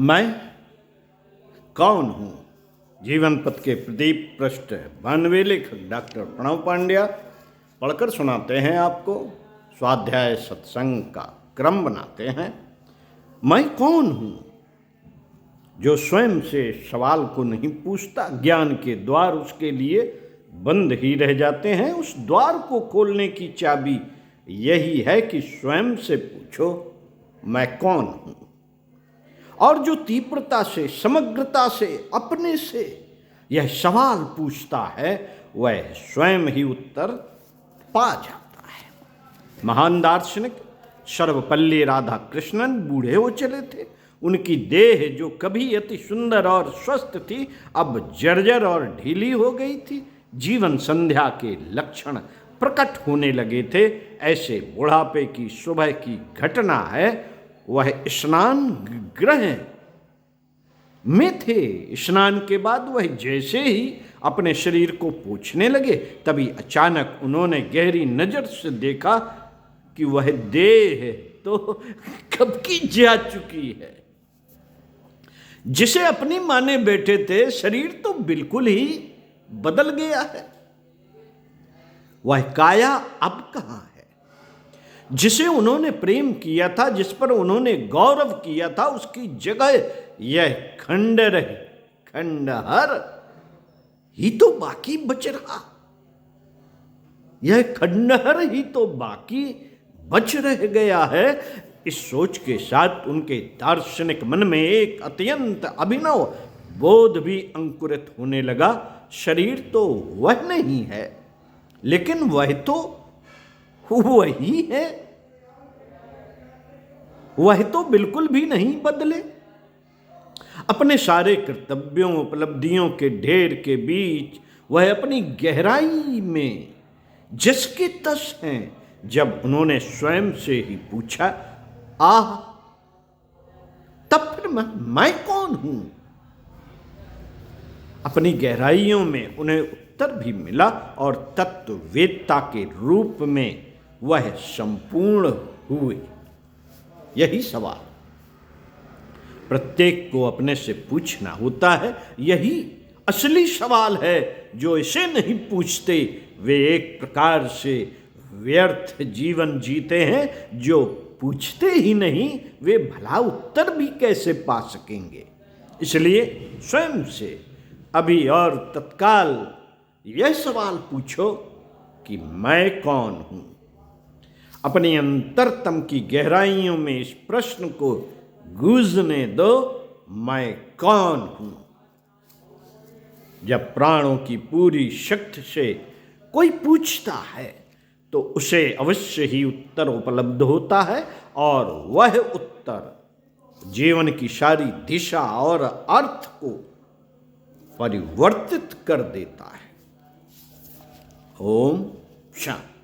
मैं कौन हूँ? जीवन पथ के प्रदीप पृष्ठ 92 लेखक डॉक्टर प्रणव पांड्या पढ़कर सुनाते हैं आपको। स्वाध्याय सत्संग का क्रम बनाते हैं। मैं कौन हूँ? जो स्वयं से सवाल को नहीं पूछता, ज्ञान के द्वार उसके लिए बंद ही रह जाते हैं। उस द्वार को खोलने की चाबी यही है कि स्वयं से पूछो, मैं कौन हूँ? और जो तीव्रता से, समग्रता से, अपने से यह सवाल पूछता है, वह स्वयं ही उत्तर पा जाता है। महान दार्शनिक सर्वपल्ली राधाकृष्णन बूढ़े हो चले थे। उनकी देह जो कभी अति सुंदर और स्वस्थ थी, अब जर्जर और ढीली हो गई थी। जीवन संध्या के लक्षण प्रकट होने लगे थे। ऐसे बुढ़ापे की सुबह की घटना है। वह स्नान गृह में थे। स्नान के बाद वह जैसे ही अपने शरीर को पोंछने लगे, तभी अचानक उन्होंने गहरी नजर से देखा कि वह देह तो कब की जा चुकी है। जिसे अपनी माने बैठे थे, शरीर तो बिल्कुल ही बदल गया है। वह काया अब कहां है? जिसे उन्होंने प्रेम किया था, जिस पर उन्होंने गौरव किया था, उसकी जगह यह खंडहर ही तो बाकी बच रहा। यह खंडहर ही तो बाकी बच रह गया है। इस सोच के साथ उनके दार्शनिक मन में एक अत्यंत अभिनव बोध भी अंकुरित होने लगा। शरीर तो वह नहीं है, लेकिन वह तो वही है। वह तो बिल्कुल भी नहीं बदले। अपने सारे कर्तव्यों, उपलब्धियों के ढेर के बीच वह अपनी गहराई में जस के तस हैं। जब उन्होंने स्वयं से ही पूछा, आह, तब फिर मैं कौन हूं? अपनी गहराइयों में उन्हें उत्तर भी मिला और तत्ववेत्ता के रूप में वह संपूर्ण हुए। यही सवाल प्रत्येक को अपने से पूछना होता है। यही असली सवाल है। जो इसे नहीं पूछते, वे एक प्रकार से व्यर्थ जीवन जीते हैं। जो पूछते ही नहीं, वे भला उत्तर भी कैसे पा सकेंगे? इसलिए स्वयं से अभी और तत्काल यह सवाल पूछो कि मैं कौन हूं। अपनी अंतरतम की गहराइयों में इस प्रश्न को गूंजने दो, मैं कौन हूं। जब प्राणों की पूरी शक्ति से कोई पूछता है, तो उसे अवश्य ही उत्तर उपलब्ध होता है, और वह उत्तर जीवन की सारी दिशा और अर्थ को परिवर्तित कर देता है। ओम शांति।